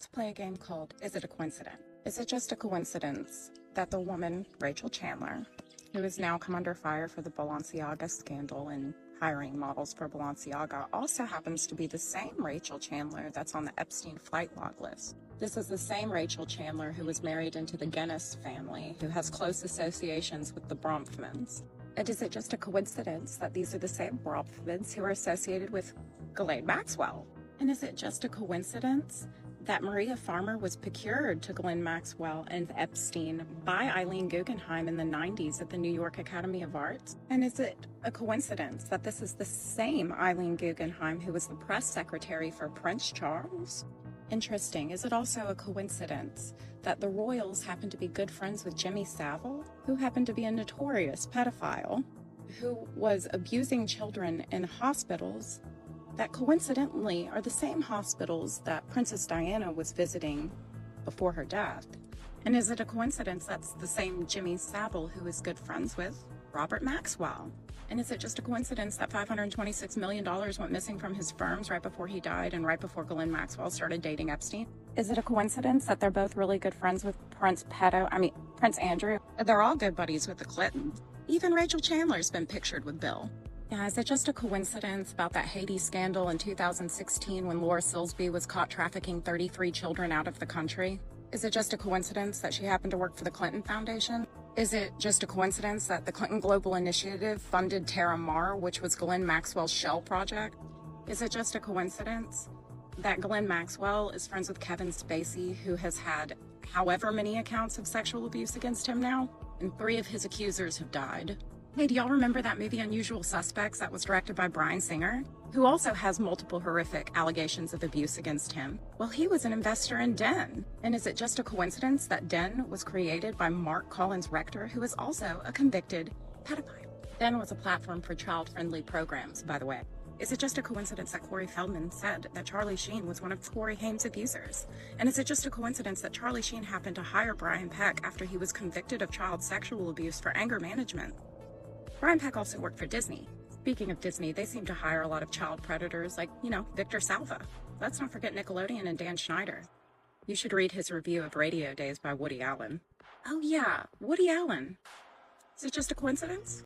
Let's play a game called Is It a Coincidence? Is it just a coincidence that the woman, Rachel Chandler, who has now come under fire for the Balenciaga scandal and hiring models for Balenciaga, also happens to be the same Rachel Chandler that's on the Epstein flight log list? This is the same Rachel Chandler who was married into the Guinness family, who has close associations with the Bronfmans. And is it just a coincidence that these are the same Bronfmans who are associated with Ghislaine Maxwell? And is it just a coincidence that Maria Farmer was procured to Ghislaine Maxwell and Epstein by Eileen Guggenheim in the 90s at the New York Academy of Arts? And is it a coincidence that this is the same Eileen Guggenheim who was the press secretary for Prince Charles? Interesting. Is it also a coincidence that the royals happen to be good friends with Jimmy Savile, who happened to be a notorious pedophile, who was abusing children in hospitals that coincidentally are the same hospitals that Princess Diana was visiting before her death? And is it a coincidence that's the same Jimmy Savile who is good friends with Robert Maxwell? And is it just a coincidence that $526 million went missing from his firms right before he died and right before Ghislaine Maxwell started dating Epstein? Is it a coincidence that they're both really good friends with Prince Andrew? They're all good buddies with the Clintons. Even Rachel Chandler's been pictured with Bill. Yeah, is it just a coincidence about that Haiti scandal in 2016 when Laura Silsby was caught trafficking 33 children out of the country? Is it just a coincidence that she happened to work for the Clinton Foundation? Is it just a coincidence that the Clinton Global Initiative funded Terra Mar, which was Ghislaine Maxwell's shell project? Is it just a coincidence that Ghislaine Maxwell is friends with Kevin Spacey, who has had however many accounts of sexual abuse against him now, and 3 of his accusers have died? Hey, do y'all remember that movie Unusual Suspects that was directed by Bryan Singer, who also has multiple horrific allegations of abuse against him? Well, he was an investor in Den. And is it just a coincidence that Den was created by Mark Collins Rector, who is also a convicted pedophile? Den was a platform for child-friendly programs, by the way. Is it just a coincidence that Corey Feldman said that Charlie Sheen was one of Corey Haim's abusers? And is it just a coincidence that Charlie Sheen happened to hire Brian Peck after he was convicted of child sexual abuse for anger management? Brian Peck also worked for Disney. Speaking of Disney, they seem to hire a lot of child predators like, Victor Salva. Let's not forget Nickelodeon and Dan Schneider. You should read his review of Radio Days by Woody Allen. Oh yeah, Woody Allen. Is it just a coincidence?